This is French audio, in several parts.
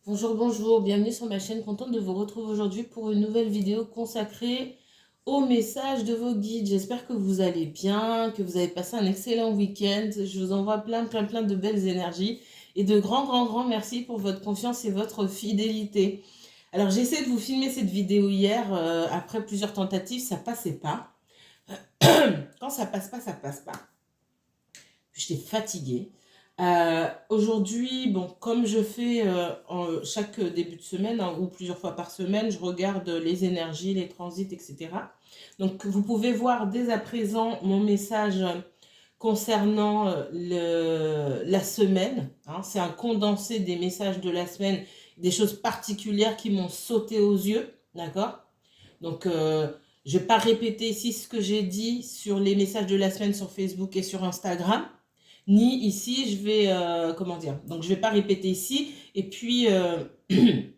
Bonjour, bonjour, bienvenue sur ma chaîne, contente de vous retrouver aujourd'hui pour une nouvelle vidéo consacrée au message de vos guides. J'espère que vous allez bien, que vous avez passé un excellent week-end. Je vous envoie plein de belles énergies et de grands merci pour votre confiance et votre fidélité. Alors j'ai essayé de vous filmer cette vidéo hier, après plusieurs tentatives, ça passait pas. Quand ça passe pas, ça passe pas. J'étais fatiguée. Aujourd'hui, bon, comme je fais chaque début de semaine hein, ou plusieurs fois par semaine, je regarde les énergies, les transits, etc. Donc, vous pouvez voir dès à présent mon message concernant la semaine. Hein. C'est un condensé des messages de la semaine, des choses particulières qui m'ont sauté aux yeux. D'accord? Donc, je ne vais pas répéter ici ce que j'ai dit sur les messages de la semaine sur Facebook et sur Instagram ni ici, je vais, comment dire, donc je vais pas répéter ici. Et puis, il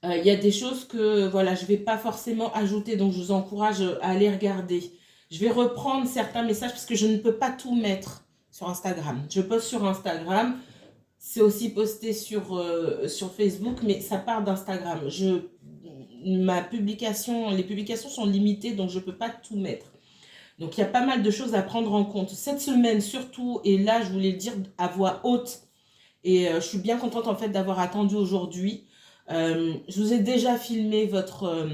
y a des choses que, voilà, je vais pas forcément ajouter, donc je vous encourage à aller regarder. Je vais reprendre certains messages parce que je ne peux pas tout mettre sur Instagram. Je poste sur Instagram, c'est aussi posté sur Facebook, mais ça part d'Instagram. Les publications sont limitées, donc je peux pas tout mettre. Donc, il y a pas mal de choses à prendre en compte. Cette semaine, surtout, et là, je voulais le dire à voix haute, et je suis bien contente en fait d'avoir attendu aujourd'hui. Je vous ai déjà filmé votre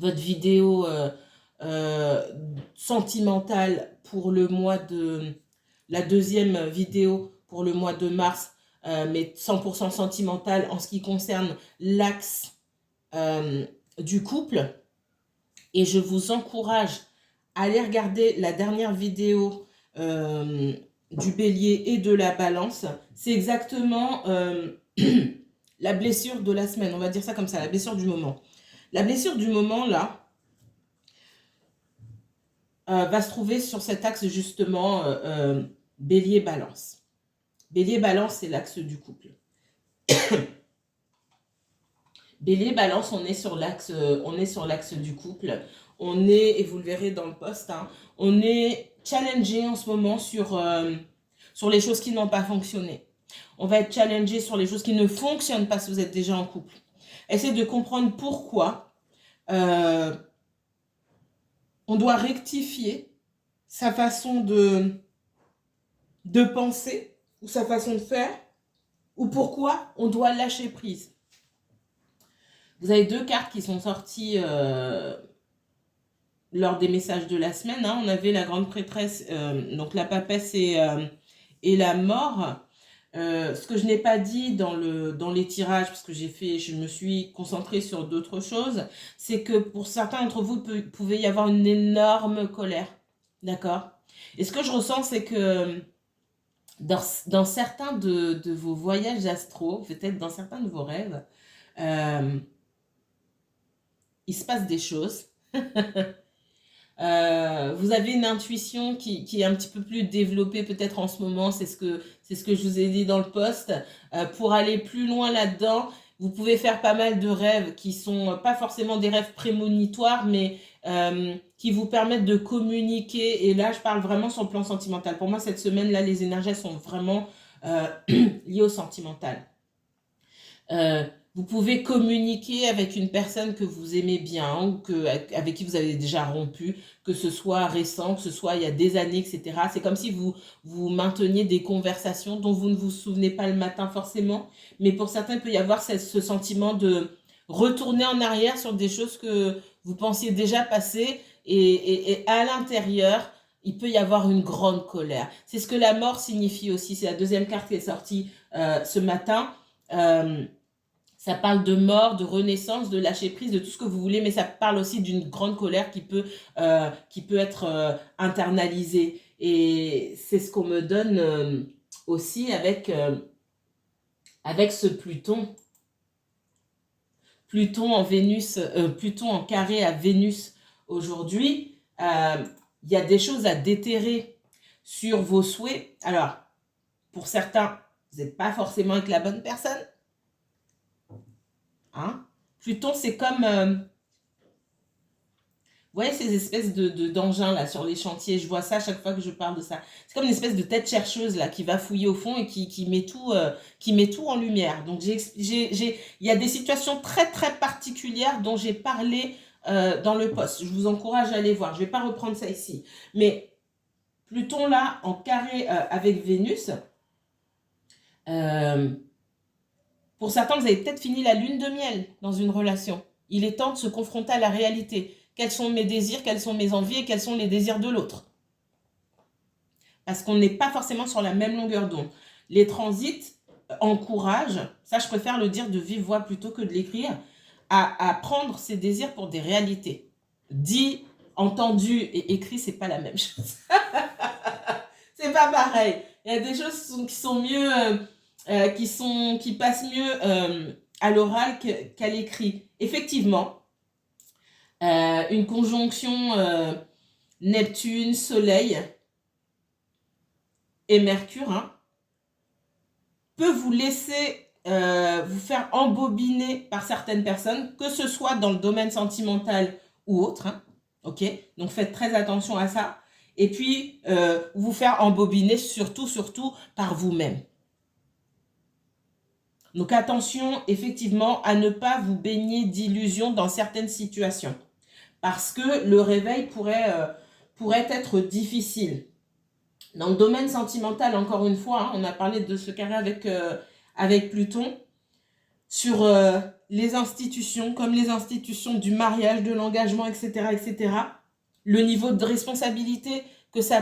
vidéo sentimentale pour le mois de... La deuxième vidéo pour le mois de mars, mais 100% sentimentale en ce qui concerne l'axe du couple. Et je vous encourage à aller regarder la dernière vidéo du bélier et de la balance. C'est exactement la blessure de la semaine, on va dire ça comme ça, la blessure du moment. La blessure du moment, là, va se trouver sur cet axe justement bélier-balance. Bélier-balance, c'est l'axe du couple. Bélier-balance, on est sur l'axe du couple. On est, et vous le verrez dans le post, hein, on est challengé en ce moment sur les choses qui n'ont pas fonctionné. On va être challengé sur les choses qui ne fonctionnent pas si vous êtes déjà en couple. Essayez de comprendre pourquoi on doit rectifier sa façon de penser ou sa façon de faire ou pourquoi on doit lâcher prise. Vous avez deux cartes qui sont sorties lors des messages de la semaine. Hein. On avait la grande prêtresse, donc la papesse et la mort. Ce que je n'ai pas dit dans les tirages, parce que je me suis concentrée sur d'autres choses, c'est que pour certains d'entre vous, il pouvait y avoir une énorme colère. D'accord? Et ce que je ressens, c'est que dans certains de vos voyages astro, peut-être dans certains de vos rêves, il se passe des choses. Vous avez une intuition qui est un petit peu plus développée peut-être en ce moment, c'est ce que je vous ai dit dans le post. Pour aller plus loin là-dedans, vous pouvez faire pas mal de rêves qui sont pas forcément des rêves prémonitoires, mais qui vous permettent de communiquer. Et là, je parle vraiment sur le plan sentimental. Pour moi, cette semaine-là, les énergies sont vraiment liées au sentimental. Vous pouvez communiquer avec une personne que vous aimez bien ou avec qui vous avez déjà rompu, que ce soit récent, que ce soit il y a des années, etc. C'est comme si vous mainteniez des conversations dont vous ne vous souvenez pas le matin forcément, mais pour certains, il peut y avoir ce sentiment de retourner en arrière sur des choses que vous pensiez déjà passer et à l'intérieur, il peut y avoir une grande colère. C'est ce que la mort signifie aussi. C'est la deuxième carte qui est sortie ce matin. Ça parle de mort, de renaissance, de lâcher prise, de tout ce que vous voulez, mais ça parle aussi d'une grande colère qui peut être internalisée. Et c'est ce qu'on me donne aussi avec ce Pluton. Pluton en Vénus, Pluton en carré à Vénus aujourd'hui. Il y a des choses à déterrer sur vos souhaits. Alors, pour certains, vous n'êtes pas forcément avec la bonne personne. Hein? Pluton, c'est comme voyez ces espèces d'engins là sur les chantiers, je vois ça à chaque fois que je parle de ça. C'est comme une espèce de tête chercheuse là qui va fouiller au fond et qui met tout en lumière. Donc il y a des situations très très particulières dont j'ai parlé dans le post. Je vous encourage à aller voir. Je vais pas reprendre ça ici. Mais Pluton là en carré avec Vénus, pour certains vous avez peut-être fini la lune de miel dans une relation. Il est temps de se confronter à la réalité. Quels sont mes désirs, quelles sont mes envies et quels sont les désirs de l'autre. Parce qu'on n'est pas forcément sur la même longueur d'onde. Les transits encouragent, ça je préfère le dire de vive voix plutôt que de l'écrire, à prendre ses désirs pour des réalités. Dit, entendu et écrit, c'est pas la même chose. C'est pas pareil. Il y a des choses qui sont mieux, qui passent mieux à l'oral qu'à l'écrit. Effectivement, une conjonction Neptune, Soleil et Mercure hein, peut vous laisser vous faire embobiner par certaines personnes, que ce soit dans le domaine sentimental ou autre. Hein, ok, donc faites très attention à ça. Et puis, vous faire embobiner surtout par vous-même. Donc attention, effectivement, à ne pas vous baigner d'illusions dans certaines situations. Parce que le réveil pourrait être difficile. Dans le domaine sentimental, encore une fois, hein, on a parlé de ce carré avec Pluton, sur les institutions, comme les institutions du mariage, de l'engagement, etc., etc., le niveau de responsabilité que ça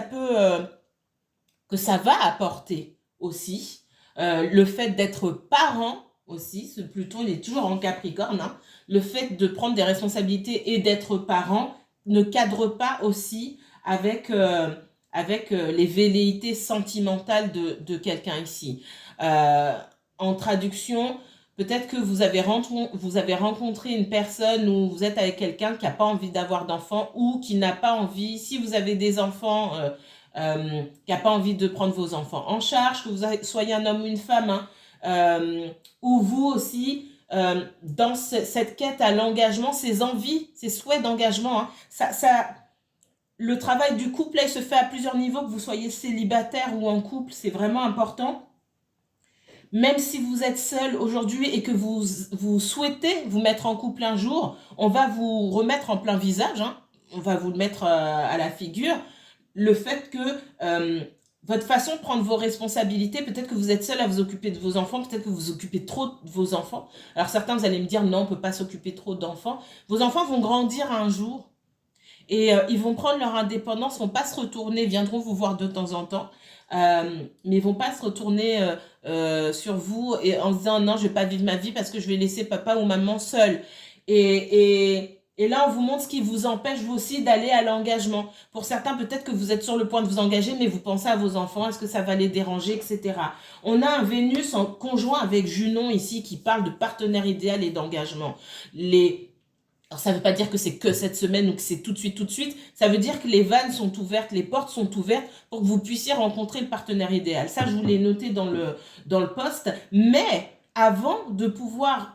va apporter aussi, le fait d'être parent aussi, ce Pluton il est toujours en Capricorne, hein, le fait de prendre des responsabilités et d'être parent ne cadre pas aussi avec les velléités sentimentales de quelqu'un ici. En traduction, peut-être que vous avez rencontré une personne ou vous êtes avec quelqu'un qui n'a pas envie d'avoir d'enfants ou qui n'a pas envie, si vous avez des enfants, qui n'a pas envie de prendre vos enfants en charge, que vous soyez un homme ou une femme, hein, ou vous aussi, dans cette quête à l'engagement, ces envies, ces souhaits d'engagement, hein, le travail du couple, là, il se fait à plusieurs niveaux, que vous soyez célibataire ou en couple, c'est vraiment important. Même si vous êtes seul aujourd'hui et que vous souhaitez vous mettre en couple un jour, on va vous remettre en plein visage, hein, on va vous le mettre à la figure, le fait que votre façon de prendre vos responsabilités, peut-être que vous êtes seul à vous occuper de vos enfants, peut-être que vous occupez trop de vos enfants. Alors certains, vous allez me dire, non, on ne peut pas s'occuper trop d'enfants. Vos enfants vont grandir un jour et ils vont prendre leur indépendance, vont pas se retourner, viendront vous voir de temps en temps, mais ils vont pas se retourner sur vous et en se disant non, je vais pas vivre ma vie parce que je vais laisser papa ou maman seul. Et là, on vous montre ce qui vous empêche vous aussi d'aller à l'engagement. Pour certains, peut-être que vous êtes sur le point de vous engager, mais vous pensez à vos enfants, est-ce que ça va les déranger, etc. On a un Vénus en conjoint avec Junon ici qui parle de partenaire idéal et d'engagement. Alors, ça ne veut pas dire que c'est que cette semaine ou que c'est tout de suite. Ça veut dire que les vannes sont ouvertes, les portes sont ouvertes pour que vous puissiez rencontrer le partenaire idéal. Ça, je vous l'ai noté dans le post. Mais avant de pouvoir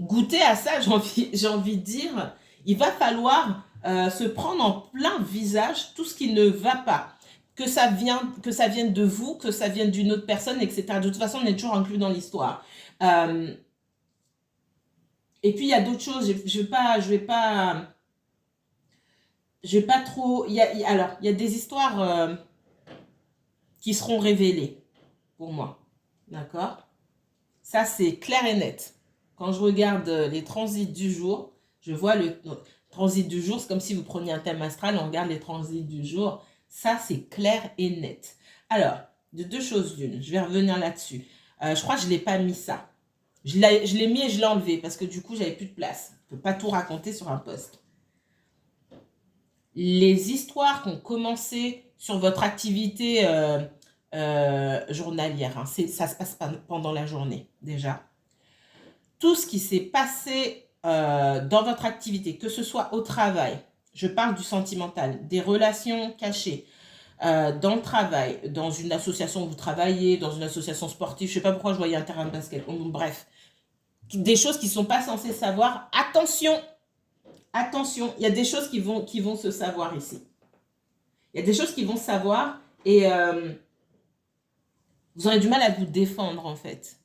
goûter à ça, j'ai envie de dire, il va falloir se prendre en plein visage tout ce qui ne va pas. Que ça vienne de vous, que ça vienne d'une autre personne, etc. De toute façon, on est toujours inclus dans l'histoire. Et puis, il y a d'autres choses. Je vais pas trop... Alors, il y a des histoires qui seront révélées pour moi. D'accord? Ça, c'est clair et net. Quand je regarde les transits du jour, je vois le transit du jour. C'est comme si vous preniez un thème astral, on regarde les transits du jour. Ça, c'est clair et net. Alors, de deux choses l'une. Je vais revenir là-dessus. Je crois que je ne l'ai pas mis ça. Je l'ai mis et je l'ai enlevé parce que du coup, j'avais plus de place. Je ne peux pas tout raconter sur un post. Les histoires qui ont commencé sur votre activité journalière, hein, ça se passe pendant la journée déjà. Tout ce qui s'est passé dans votre activité, que ce soit au travail, je parle du sentimental, des relations cachées, dans le travail, dans une association où vous travaillez, dans une association sportive, je ne sais pas pourquoi je voyais un terrain de basket, bref, des choses qu'ils ne sont pas censés savoir. Attention, attention, il y a des choses qui vont se savoir ici. Il y a des choses qui vont se savoir et vous aurez du mal à vous défendre en fait.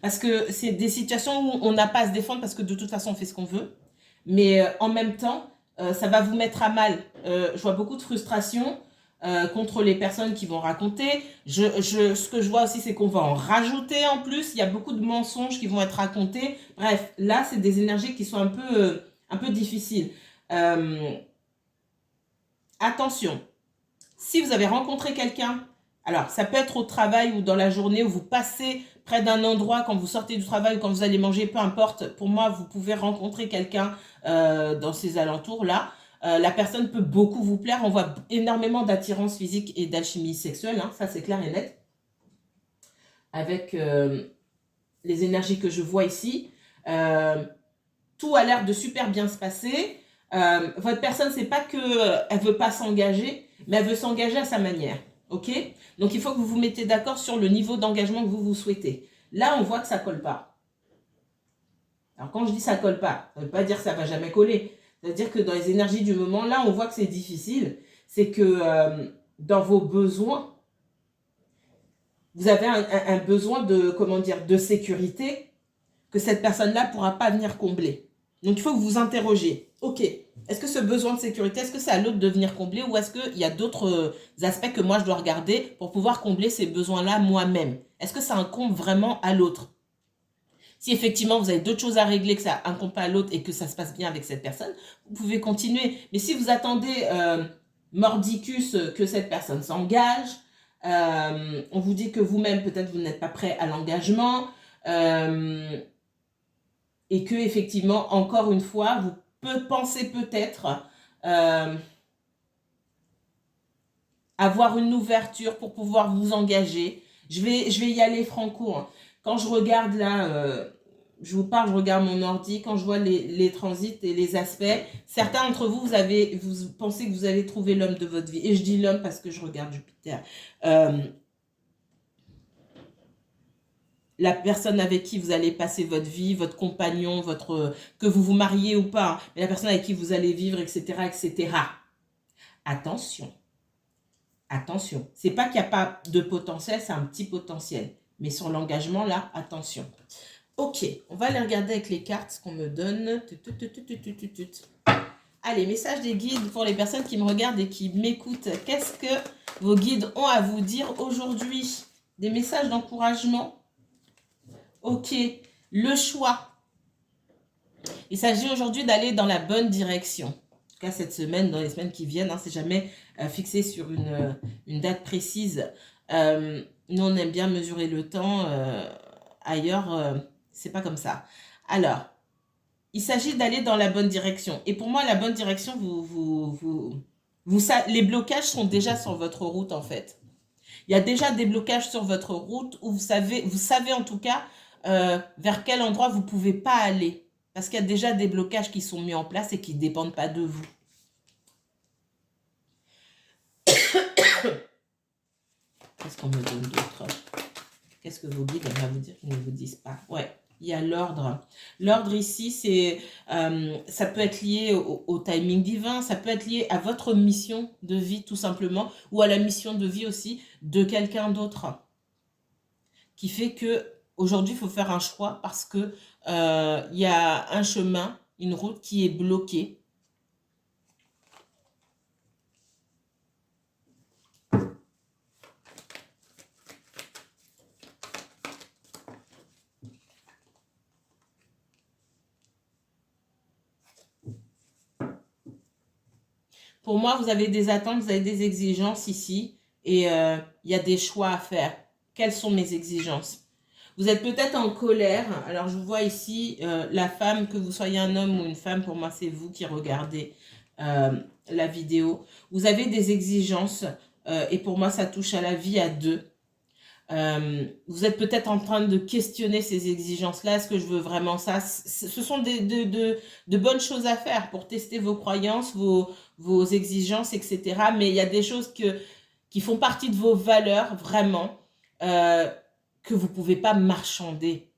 Parce que c'est des situations où on n'a pas à se défendre parce que de toute façon on fait ce qu'on veut. Mais en même temps, ça va vous mettre à mal. Je vois beaucoup de frustration contre les personnes qui vont raconter. Ce que je vois aussi, c'est qu'on va en rajouter en plus. Il y a beaucoup de mensonges qui vont être racontés. Bref, là, c'est des énergies qui sont un peu difficiles. Attention, si vous avez rencontré quelqu'un, alors ça peut être au travail ou dans la journée où vous passez près d'un endroit quand vous sortez du travail ou quand vous allez manger, peu importe. Pour moi, vous pouvez rencontrer quelqu'un dans ces alentours-là. La personne peut beaucoup vous plaire. On voit énormément d'attirance physique et d'alchimie sexuelle. Hein, ça, c'est clair et net. Avec les énergies que je vois ici. Tout a l'air de super bien se passer. Votre personne, c'est pas qu'elle veut pas s'engager, mais elle veut s'engager à sa manière. Ok? Donc, il faut que vous vous mettez d'accord sur le niveau d'engagement que vous souhaitez. Là, on voit que ça colle pas. Alors, quand je dis ça colle pas, ça veut pas dire que ça va jamais coller. C'est-à-dire que dans les énergies du moment, là, on voit que c'est difficile. C'est que dans vos besoins, vous avez un besoin de, comment dire, de sécurité que cette personne-là ne pourra pas venir combler. Donc, il faut que vous vous interrogiez. Ok, est-ce que ce besoin de sécurité, est-ce que c'est à l'autre de venir combler ou est-ce qu'il y a d'autres aspects que moi, je dois regarder pour pouvoir combler ces besoins-là moi-même? Est-ce que ça incombe vraiment à l'autre? Si effectivement, vous avez d'autres choses à régler, que ça incombe pas à l'autre et que ça se passe bien avec cette personne, vous pouvez continuer. Mais si vous attendez mordicus que cette personne s'engage, on vous dit que vous-même, peut-être, vous n'êtes pas prêt à l'engagement, et que effectivement, encore une fois, vous pensez peut-être avoir une ouverture pour pouvoir vous engager. Je vais y aller franco. Hein. Quand je regarde là, je vous parle, je regarde mon ordi, quand je vois les transits et les aspects, certains d'entre vous, vous pensez que vous allez trouver l'homme de votre vie. Et je dis l'homme parce que je regarde Jupiter. La personne avec qui vous allez passer votre vie, votre compagnon, que vous vous mariez ou pas, hein, mais la personne avec qui vous allez vivre, etc., etc. Attention. Attention. C'est pas qu'il n'y a pas de potentiel, c'est un petit potentiel. Mais sur l'engagement, là, attention. Ok, on va aller regarder avec les cartes ce qu'on me donne. Allez, message des guides pour les personnes qui me regardent et qui m'écoutent. Qu'est-ce que vos guides ont à vous dire aujourd'hui? Des messages d'encouragement? Ok, le choix. Il s'agit aujourd'hui d'aller dans la bonne direction. En tout cas, cette semaine, dans les semaines qui viennent, hein, c'est jamais fixé sur une date précise. Nous, on aime bien mesurer le temps. Ailleurs, c'est pas comme ça. Alors, il s'agit d'aller dans la bonne direction. Et pour moi, la bonne direction, les blocages sont déjà sur votre route, en fait. Il y a déjà des blocages sur votre route où vous savez en tout cas vers quel endroit vous ne pouvez pas aller. Parce qu'il y a déjà des blocages qui sont mis en place et qui ne dépendent pas de vous. Qu'est-ce qu'on me donne d'autre? Qu'est-ce que vos guides vont vous dire qu'ils ne vous disent pas? Ouais, il y a l'ordre. L'ordre ici, ça peut être lié au timing divin, ça peut être lié à votre mission de vie tout simplement, ou à la mission de vie aussi de quelqu'un d'autre. Qui fait que aujourd'hui, il faut faire un choix parce que il y a un chemin, une route qui est bloquée. Pour moi, vous avez des attentes, vous avez des exigences ici et il y a des choix à faire. Quelles sont mes exigences? Vous êtes peut-être en colère. Alors, je vous vois ici, la femme, que vous soyez un homme ou une femme, pour moi, c'est vous qui regardez la vidéo. Vous avez des exigences et pour moi, ça touche à la vie à deux. Vous êtes peut-être en train de questionner ces exigences-là. Est-ce que je veux vraiment ça? Ce sont de bonnes choses à faire pour tester vos croyances, vos exigences, etc. Mais il y a des choses qui font partie de vos valeurs, vraiment, que vous ne pouvez pas marchander.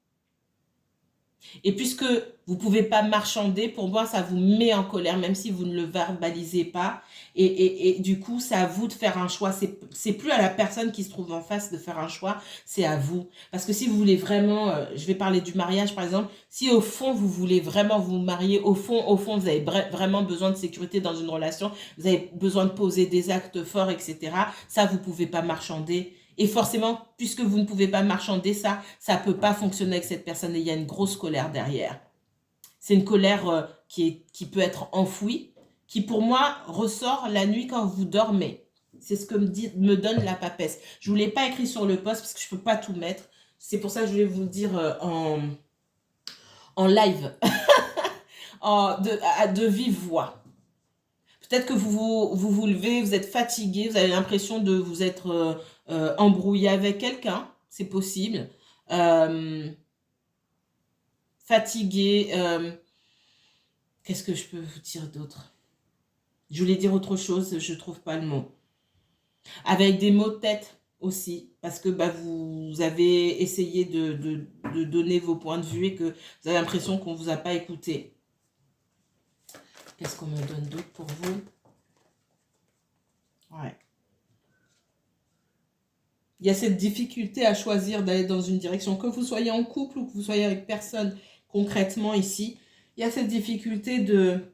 Et puisque vous ne pouvez pas marchander, pour moi, ça vous met en colère, même si vous ne le verbalisez pas. Et du coup, c'est à vous de faire un choix. C'est plus à la personne qui se trouve en face de faire un choix, c'est à vous. Parce que si vous voulez vraiment, je vais parler du mariage par exemple, si au fond, vous voulez vraiment vous marier, au fond, vous avez vraiment besoin de sécurité dans une relation, vous avez besoin de poser des actes forts, etc. Ça, vous ne pouvez pas marchander. Et forcément, puisque vous ne pouvez pas marchander ça, ça ne peut pas fonctionner avec cette personne et il y a une grosse colère derrière. C'est une colère qui peut être enfouie, qui pour moi ressort la nuit quand vous dormez. C'est ce que me donne la papesse. Je ne vous l'ai pas écrit sur le post parce que je ne peux pas tout mettre. C'est pour ça que je vais vous le dire en live, de vive voix. Peut-être que vous levez, vous êtes fatigué, vous avez l'impression de vous être embrouillé avec quelqu'un, c'est possible. Fatigué, qu'est-ce que je peux vous dire d'autre? Je voulais dire autre chose, je ne trouve pas le mot. Avec des maux de tête aussi, parce que vous avez essayé de donner vos points de vue et que vous avez l'impression qu'on ne vous a pas écouté. Qu'est-ce qu'on me donne d'autre pour vous? Ouais. Il y a cette difficulté à choisir d'aller dans une direction, que vous soyez en couple ou que vous soyez avec personne concrètement ici. Il y a cette difficulté de...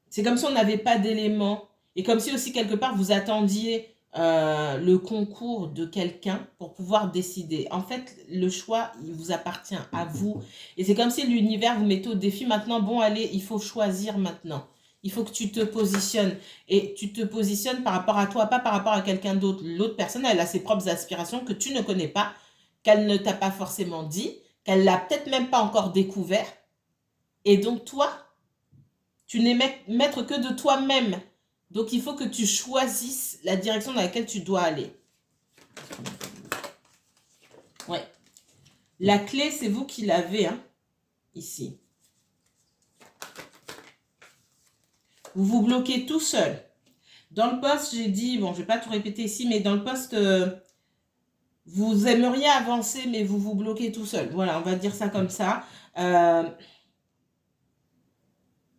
C'est comme si on n'avait pas d'éléments. Et comme si aussi quelque part vous attendiez le concours de quelqu'un pour pouvoir décider. En fait, le choix, il vous appartient à vous. Et c'est comme si l'univers vous mettait au défi maintenant. Bon, allez, il faut choisir maintenant. Il faut que tu te positionnes. Et tu te positionnes par rapport à toi, pas par rapport à quelqu'un d'autre. L'autre personne, elle a ses propres aspirations que tu ne connais pas, qu'elle ne t'a pas forcément dit, qu'elle l'a peut-être même pas encore découvert. Et donc, toi, tu n'es maître que de toi-même. Donc, il faut que tu choisisses la direction dans laquelle tu dois aller. Ouais. La clé, c'est vous qui l'avez, hein, ici. Vous vous bloquez tout seul. Dans le poste, j'ai dit, bon, je ne vais pas tout répéter ici, mais dans le poste, vous aimeriez avancer, mais vous vous bloquez tout seul. Voilà, on va dire ça comme ça.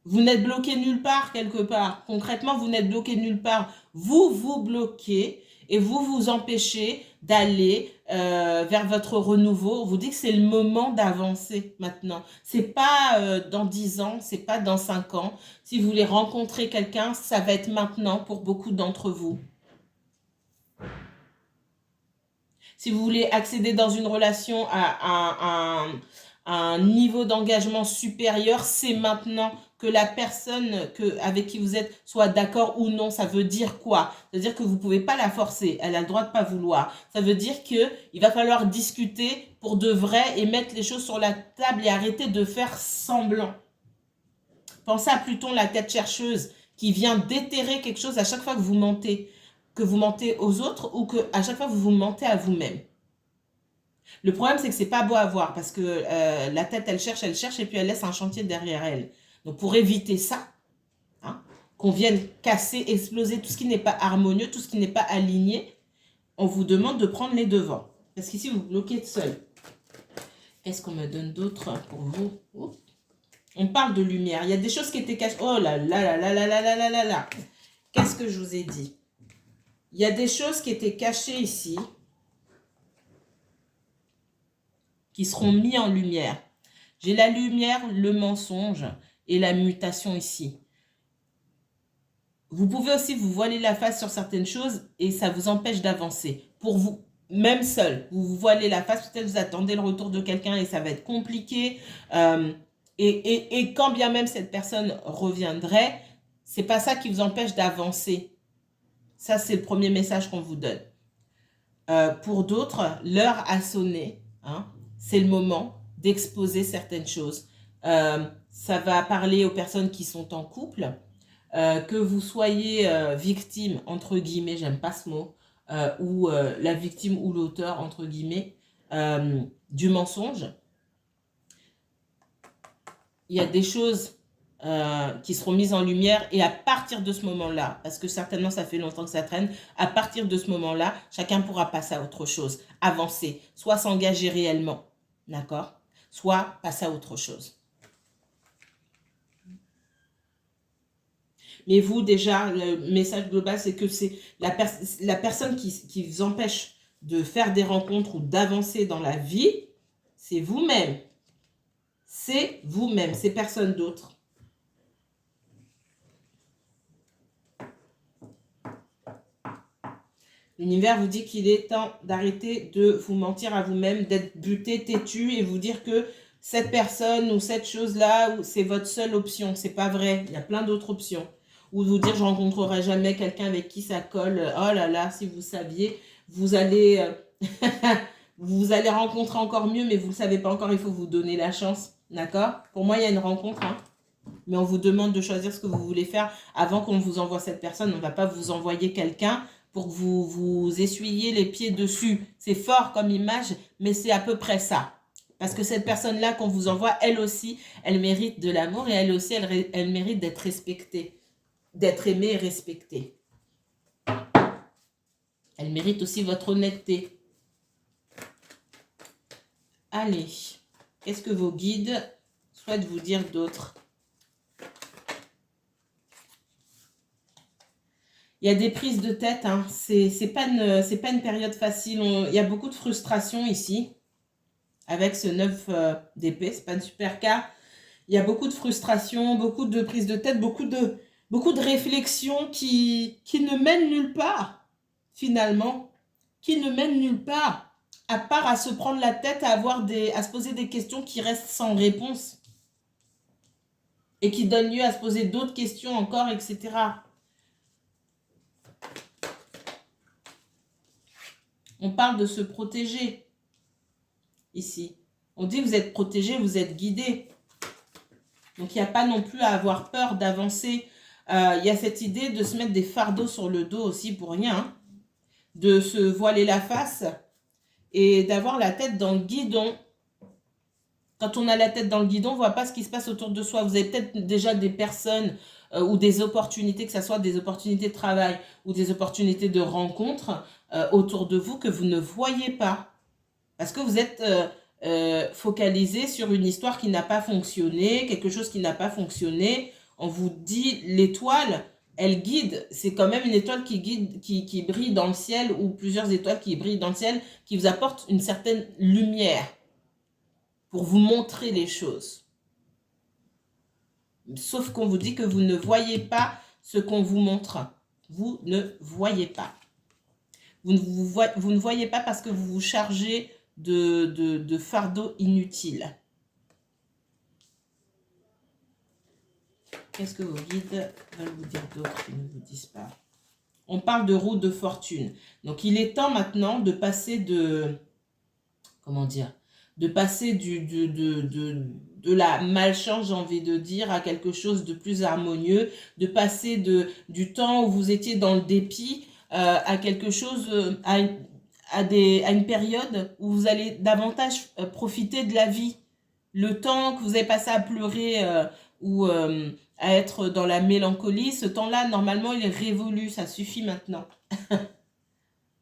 Vous n'êtes bloqué nulle part, quelque part. Concrètement, vous n'êtes bloqué nulle part. Vous vous bloquez et vous vous empêchez d'aller vers votre renouveau. On vous dit que c'est le moment d'avancer maintenant. C'est pas dans 10 ans, c'est pas dans 5 ans. Si vous voulez rencontrer quelqu'un, ça va être maintenant pour beaucoup d'entre vous. Si vous voulez accéder dans une relation à un niveau d'engagement supérieur, c'est maintenant que la personne avec qui vous êtes soit d'accord ou non. Ça veut dire quoi? Ça veut dire que vous ne pouvez pas la forcer. Elle a le droit de ne pas vouloir. Ça veut dire qu'il va falloir discuter pour de vrai et mettre les choses sur la table et arrêter de faire semblant. Pensez à Pluton, la tête chercheuse, qui vient déterrer quelque chose à chaque fois que vous mentez. Que vous mentez aux autres ou que à chaque fois vous vous mentez à vous-même. Le problème, c'est que c'est pas beau à voir parce que la tête, elle cherche et puis elle laisse un chantier derrière elle. Donc, pour éviter ça, hein, qu'on vienne casser, exploser tout ce qui n'est pas harmonieux, tout ce qui n'est pas aligné, on vous demande de prendre les devants. Parce qu'ici, vous bloquez seul. Qu'est-ce qu'on me donne d'autre pour vous? Oups. On parle de lumière. Il y a des choses qui étaient cachées. Oh là là là là là là là là là là. Qu'est-ce que je vous ai dit? Il y a des choses qui étaient cachées ici, qui seront mis en lumière. J'ai la lumière, le mensonge et la mutation ici. Vous pouvez aussi vous voiler la face sur certaines choses et ça vous empêche d'avancer. Pour vous, même seul, vous vous voilez la face, peut-être vous attendez le retour de quelqu'un et ça va être compliqué. Et quand bien même cette personne reviendrait, c'est pas ça qui vous empêche d'avancer. Ça, c'est le premier message qu'on vous donne. Pour d'autres, l'heure a sonné. Hein, c'est le moment d'exposer certaines choses. Ça va parler aux personnes qui sont en couple. Que vous soyez victime, entre guillemets, j'aime pas ce mot, ou la victime ou l'auteur, entre guillemets, du mensonge. Il y a des choses qui seront mises en lumière et à partir de ce moment-là, parce que certainement ça fait longtemps que ça traîne, à partir de ce moment-là, chacun pourra passer à autre chose, avancer, soit s'engager réellement. D'accord? Soit passer à autre chose. Mais vous, déjà, le message global, c'est que c'est la personne qui vous empêche de faire des rencontres ou d'avancer dans la vie, c'est vous-même. C'est vous-même, c'est personne d'autre. L'univers vous dit qu'il est temps d'arrêter de vous mentir à vous-même, d'être buté, têtu et vous dire que cette personne ou cette chose-là, c'est votre seule option. C'est pas vrai, il y a plein d'autres options. Ou de vous dire je rencontrerai jamais quelqu'un avec qui ça colle. Oh là là, si vous saviez, vous allez, vous allez rencontrer encore mieux, mais vous ne le savez pas encore, il faut vous donner la chance. D'accord? Pour moi, il y a une rencontre, hein. Mais on vous demande de choisir ce que vous voulez faire avant qu'on vous envoie cette personne. On ne va pas vous envoyer quelqu'un pour que vous essuyiez les pieds dessus. C'est fort comme image, mais c'est à peu près ça. Parce que cette personne-là qu'on vous envoie, elle aussi, elle mérite de l'amour et elle aussi, elle mérite d'être respectée, d'être aimée et respectée. Elle mérite aussi votre honnêteté. Allez, qu'est-ce que vos guides souhaitent vous dire d'autre? Il y a des prises de tête, hein. C'est pas une période facile. Il y a beaucoup de frustration ici. Avec ce 9 d'épée, c'est pas une super carte. Il y a beaucoup de frustration, beaucoup de prises de tête, beaucoup de réflexions qui ne mènent nulle part, finalement. Qui ne mènent nulle part, à part à se prendre la tête, à se poser des questions qui restent sans réponse. Et qui donnent lieu à se poser d'autres questions encore, etc. On parle de se protéger ici. On dit que vous êtes protégé, vous êtes guidé. Donc, il n'y a pas non plus à avoir peur d'avancer. Il y a cette idée de se mettre des fardeaux sur le dos aussi pour rien. Hein, de se voiler la face et d'avoir la tête dans le guidon. Quand on a la tête dans le guidon, on ne voit pas ce qui se passe autour de soi. Vous avez peut-être déjà des personnes ou des opportunités, que ce soit des opportunités de travail ou des opportunités de rencontre autour de vous que vous ne voyez pas. Parce que vous êtes focalisé sur une histoire qui n'a pas fonctionné, quelque chose qui n'a pas fonctionné. On vous dit l'étoile, elle guide. C'est quand même une étoile qui guide, qui brille dans le ciel, ou plusieurs étoiles qui brillent dans le ciel, qui vous apportent une certaine lumière pour vous montrer les choses. Sauf qu'on vous dit que vous ne voyez pas ce qu'on vous montre. Vous ne voyez pas. Vous ne voyez pas parce que vous vous chargez de fardeaux inutiles. Qu'est-ce que vos guides veulent vous dire d'autre qu'ils ne vous disent pas? On parle de roue de fortune. Donc, il est temps maintenant de passer de... Comment dire? De passer de la malchance, j'ai envie de dire, à quelque chose de plus harmonieux. De passer du temps où vous étiez dans le dépit à quelque chose... à une période où vous allez davantage profiter de la vie. Le temps que vous avez passé à pleurer ou à être dans la mélancolie, ce temps-là, normalement, il est révolu. Ça suffit maintenant.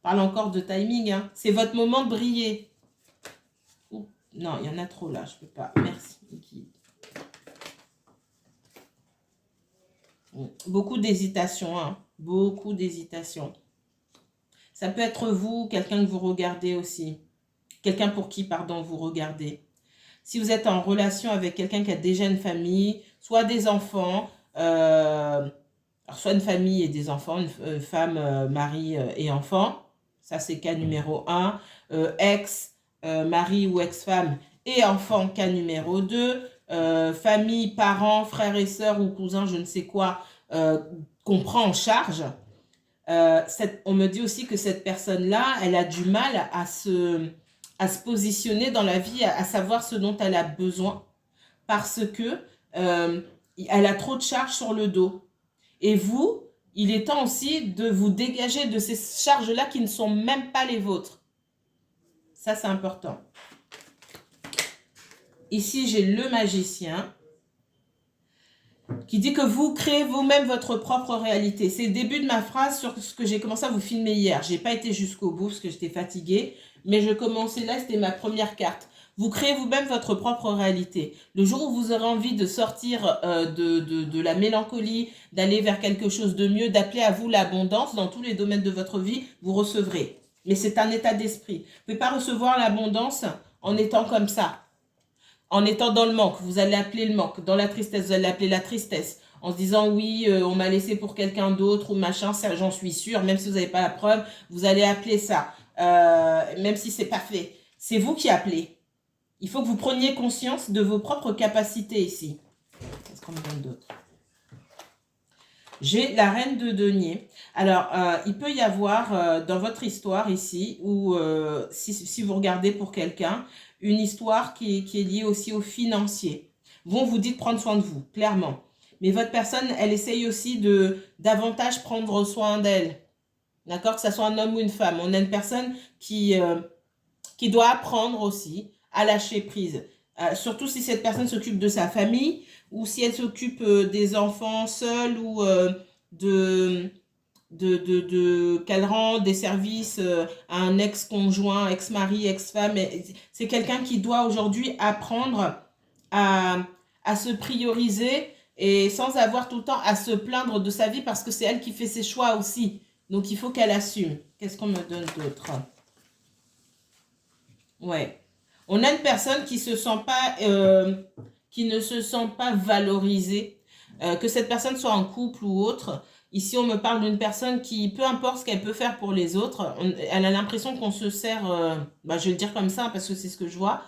Parle encore de timing. Hein. C'est votre moment de briller. Ouh, non, il y en a trop là. Je ne peux pas. Merci. Beaucoup d'hésitation. Hein. Beaucoup d'hésitation. Ça peut être vous, quelqu'un que vous regardez aussi. Quelqu'un pour qui, pardon, vous regardez. Si vous êtes en relation avec quelqu'un qui a déjà une famille, soit des enfants, alors soit une famille et des enfants, une femme, mari et enfant, ça c'est cas numéro 1, ex, mari ou ex-femme et enfant, cas numéro 2, famille, parents, frères et sœurs ou cousins, je ne sais quoi, qu'on prend en charge. On me dit aussi que cette personne-là, elle a du mal à se positionner dans la vie, à savoir ce dont elle a besoin, parce que elle a trop de charges sur le dos. Et vous, il est temps aussi de vous dégager de ces charges-là qui ne sont même pas les vôtres. Ça, c'est important. Ici, j'ai le magicien qui dit que vous créez vous-même votre propre réalité. C'est le début de ma phrase sur ce que j'ai commencé à vous filmer hier. Je n'ai pas été jusqu'au bout parce que j'étais fatiguée, mais je commençais là, c'était ma première carte. Vous créez vous-même votre propre réalité. Le jour où vous aurez envie de sortir de la mélancolie, d'aller vers quelque chose de mieux, d'appeler à vous l'abondance dans tous les domaines de votre vie, vous recevrez. Mais c'est un état d'esprit. Vous ne pouvez pas recevoir l'abondance en étant comme ça. En étant dans le manque, vous allez appeler le manque. Dans la tristesse, vous allez appeler la tristesse. En se disant oui, on m'a laissé pour quelqu'un d'autre ou machin, ça j'en suis sûre. Même si vous n'avez pas la preuve, vous allez appeler ça. Même si c'est pas fait. C'est vous qui appelez. Il faut que vous preniez conscience de vos propres capacités ici. Qu'est-ce qu'on me donne d'autre? J'ai la reine de denier. Alors, il peut y avoir dans votre histoire ici, ou si vous regardez pour quelqu'un, une histoire qui est liée aussi au financier. Bon, vous dit de prendre soin de vous, clairement. Mais votre personne, elle essaye aussi de davantage prendre soin d'elle. D'accord? Que ce soit un homme ou une femme. On a une personne qui doit apprendre aussi à lâcher prise. Surtout si cette personne s'occupe de sa famille ou si elle s'occupe des enfants seuls ou qu'elle rend des services à un ex-conjoint, ex-mari, ex-femme. C'est quelqu'un qui doit aujourd'hui apprendre à se prioriser et sans avoir tout le temps à se plaindre de sa vie parce que c'est elle qui fait ses choix aussi. Donc il faut qu'elle assume. Qu'est-ce qu'on me donne d'autre? Ouais. On a une personne qui se sent pas, qui ne se sent pas valorisée, que cette personne soit en couple ou autre. Ici, on me parle d'une personne qui, peu importe ce qu'elle peut faire pour les autres, elle a l'impression qu'on se sert, je vais le dire comme ça parce que c'est ce que je vois.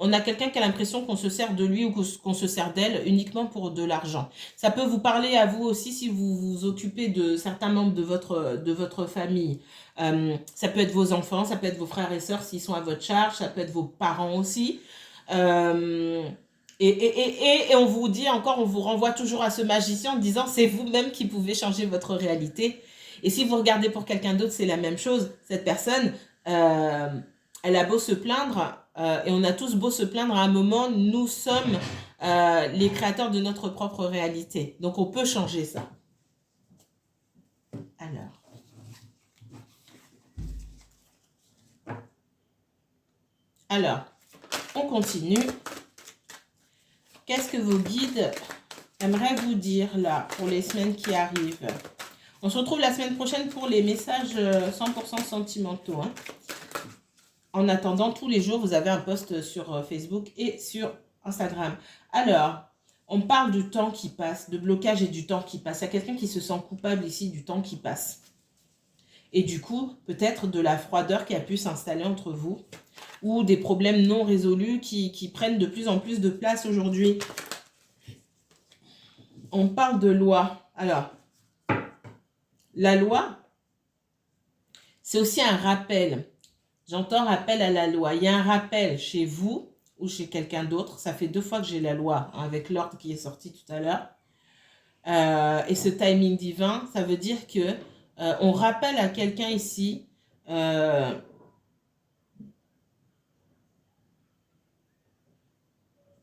On a quelqu'un qui a l'impression qu'on se sert de lui ou qu'on se sert d'elle uniquement pour de l'argent. Ça peut vous parler à vous aussi si vous vous occupez de certains membres de votre famille. Ça peut être vos enfants, ça peut être vos frères et sœurs s'ils sont à votre charge, ça peut être vos parents aussi. Et on vous dit encore, on vous renvoie toujours à ce magicien en disant c'est vous-même qui pouvez changer votre réalité. Et si vous regardez pour quelqu'un d'autre, c'est la même chose. Cette personne, elle a beau se plaindre, et on a tous beau se plaindre à un moment, nous sommes les créateurs de notre propre réalité. Donc on peut changer ça. Alors, on continue. Qu'est-ce que vos guides aimeraient vous dire là pour les semaines qui arrivent? On se retrouve la semaine prochaine pour les messages 100% sentimentaux. Hein. En attendant, tous les jours, vous avez un post sur Facebook et sur Instagram. Alors, on parle du temps qui passe, de blocage et du temps qui passe. Il y a quelqu'un qui se sent coupable ici du temps qui passe. Et du coup, peut-être de la froideur qui a pu s'installer entre vous ou des problèmes non résolus qui prennent de plus en plus de place aujourd'hui. On parle de loi. Alors, la loi, c'est aussi un rappel. J'entends rappel à la loi. Il y a un rappel chez vous ou chez quelqu'un d'autre. Ça fait 2 fois que j'ai la loi, hein, avec l'ordre qui est sorti tout à l'heure. Et ce timing divin, ça veut dire que on rappelle à quelqu'un ici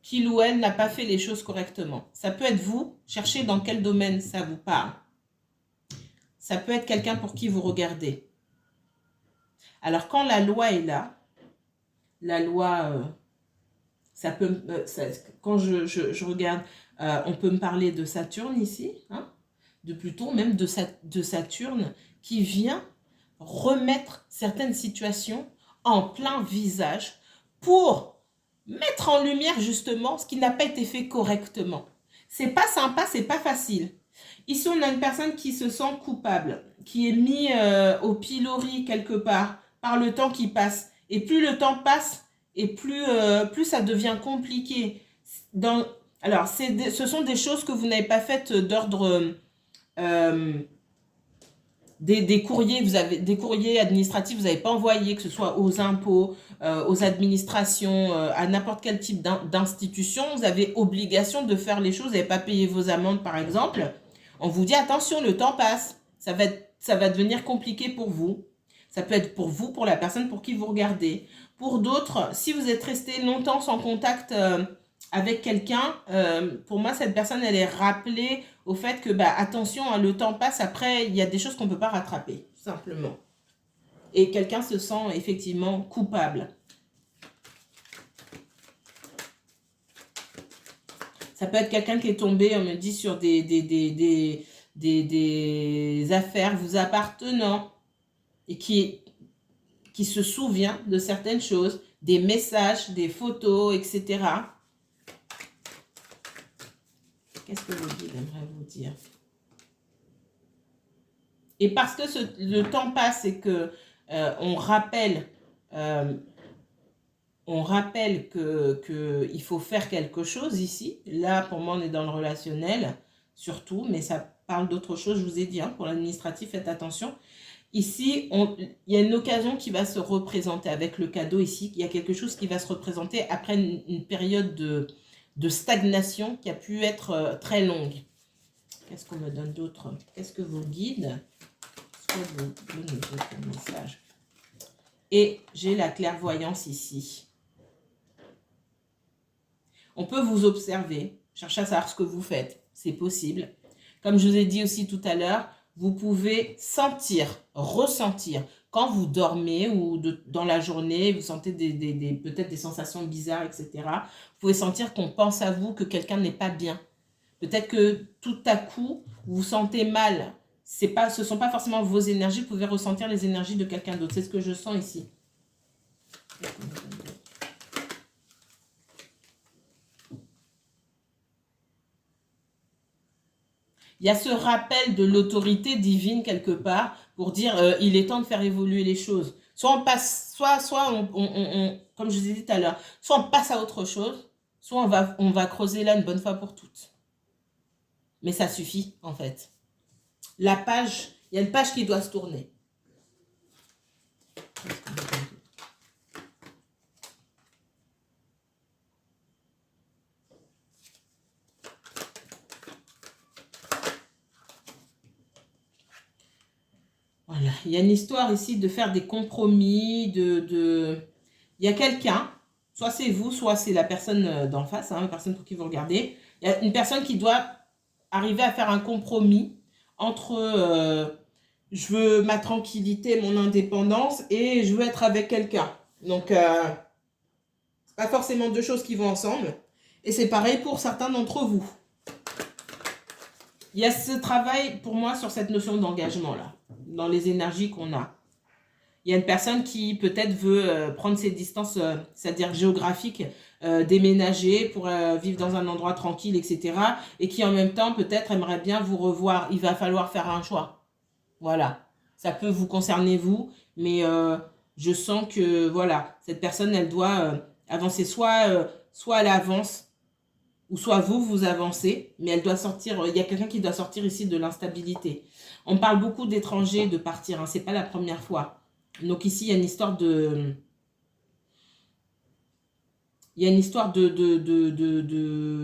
qu'il ou elle n'a pas fait les choses correctement. Ça peut être vous, cherchez dans quel domaine ça vous parle. Ça peut être quelqu'un pour qui vous regardez. Alors quand la loi est là, la loi, ça peut, quand je regarde, on peut me parler de Saturne ici, hein, de Pluton, même de Saturne, qui vient remettre certaines situations en plein visage pour mettre en lumière justement ce qui n'a pas été fait correctement. C'est pas sympa, c'est pas facile. Ici, on a une personne qui se sent coupable, qui est mis au pilori quelque part par le temps qui passe. Et plus le temps passe, et plus ça devient compliqué. Alors, ce sont des choses que vous n'avez pas faites d'ordre... des courriers, des courriers administratifs, vous n'avez pas envoyé, que ce soit aux impôts, aux administrations, à n'importe quel type d'institution. Vous avez obligation de faire les choses, vous n'avez pas payé vos amendes par exemple. On vous dit attention, le temps passe, ça va devenir compliqué pour vous. Ça peut être pour vous, pour la personne pour qui vous regardez. Pour d'autres, si vous êtes resté longtemps sans contact avec quelqu'un, pour moi, cette personne, elle est rappelée au fait que, attention, hein, le temps passe, après, il y a des choses qu'on ne peut pas rattraper, tout simplement. Et quelqu'un se sent effectivement coupable. Ça peut être quelqu'un qui est tombé, on me dit, sur des affaires vous appartenant et qui se souvient de certaines choses, des messages, des photos, etc. Qu'est-ce que le guide aimerait vous dire? Et parce que le temps passe et que on rappelle que il faut faire quelque chose ici. Là, pour moi, on est dans le relationnel, surtout, mais ça parle d'autre chose, je vous ai dit, hein, pour l'administratif, faites attention. Ici, il y a une occasion qui va se représenter avec le cadeau ici. Il y a quelque chose qui va se représenter après une période de stagnation qui a pu être très longue. Qu'est-ce qu'on me donne d'autre? Qu'est-ce que vous guide? Qu'est-ce que vous donnez d'autres messages? Et j'ai la clairvoyance ici. On peut vous observer, chercher à savoir ce que vous faites. C'est possible. Comme je vous ai dit aussi tout à l'heure, vous pouvez sentir, ressentir. Quand vous dormez ou dans la journée, vous sentez peut-être des sensations bizarres, etc. Vous pouvez sentir qu'on pense à vous, que quelqu'un n'est pas bien. Peut-être que tout à coup, vous vous sentez mal. Ce ne sont pas forcément vos énergies. Vous pouvez ressentir les énergies de quelqu'un d'autre. C'est ce que je sens ici. Il y a ce rappel de l'autorité divine quelque part pour dire il est temps de faire évoluer les choses. Soit on passe, soit comme je vous ai dit tout à l'heure, soit on passe à autre chose, soit on va creuser là une bonne fois pour toutes. Mais ça suffit en fait. La page, il y a une page qui doit se tourner. Voilà, il y a une histoire ici de faire des compromis, il y a quelqu'un, soit c'est vous, soit c'est la personne d'en face, hein, la personne pour qui vous regardez. Il y a une personne qui doit arriver à faire un compromis entre je veux ma tranquillité, mon indépendance et je veux être avec quelqu'un. Donc, c'est pas forcément deux choses qui vont ensemble. Et c'est pareil pour certains d'entre vous. Il y a ce travail pour moi sur cette notion d'engagement-là, dans les énergies qu'on a. Il y a une personne qui peut-être veut prendre ses distances, c'est-à-dire géographiques, déménager pour vivre dans un endroit tranquille, etc. Et qui en même temps peut-être aimerait bien vous revoir. Il va falloir faire un choix. Voilà. Ça peut vous concerner vous, mais je sens que voilà, cette personne, elle doit avancer soit elle avance, ou soit vous avancez, mais elle doit sortir, il y a quelqu'un qui doit sortir ici de l'instabilité. On parle beaucoup d'étrangers, de partir, hein, c'est pas la première fois. Donc ici, il y a une histoire de... Il y a une histoire de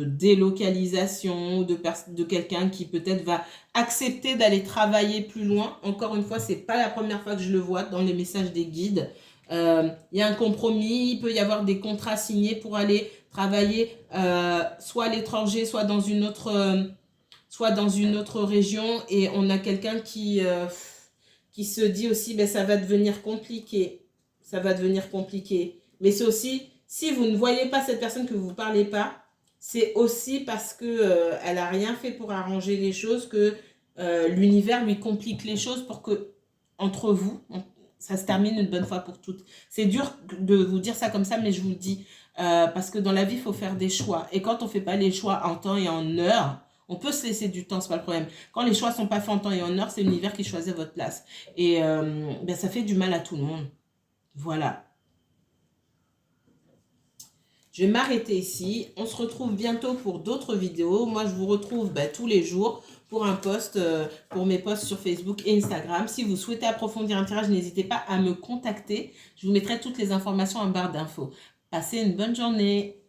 délocalisation, de quelqu'un qui peut-être va accepter d'aller travailler plus loin. Encore une fois, c'est pas la première fois que je le vois dans les messages des guides. Il y a un compromis, il peut y avoir des contrats signés pour aller travailler soit à l'étranger, soit dans une autre région. Et on a quelqu'un qui se dit aussi, ben, ça va devenir compliqué. Ça va devenir compliqué. Mais c'est aussi... Si vous ne voyez pas cette personne, que vous ne parlez pas, c'est aussi parce que elle n'a rien fait pour arranger les choses, que l'univers lui complique les choses pour que, entre vous, ça se termine une bonne fois pour toutes. C'est dur de vous dire ça comme ça, mais je vous le dis. Parce que dans la vie, il faut faire des choix. Et quand on ne fait pas les choix en temps et en heure, on peut se laisser du temps, c'est pas le problème. Quand les choix ne sont pas faits en temps et en heure, c'est l'univers qui choisit votre place. Et ben, ça fait du mal à tout le monde. Voilà. Je vais m'arrêter ici. On se retrouve bientôt pour d'autres vidéos. Moi, je vous retrouve tous les jours pour un post, pour mes posts sur Facebook et Instagram. Si vous souhaitez approfondir un tirage, n'hésitez pas à me contacter. Je vous mettrai toutes les informations en barre d'infos. Passez une bonne journée.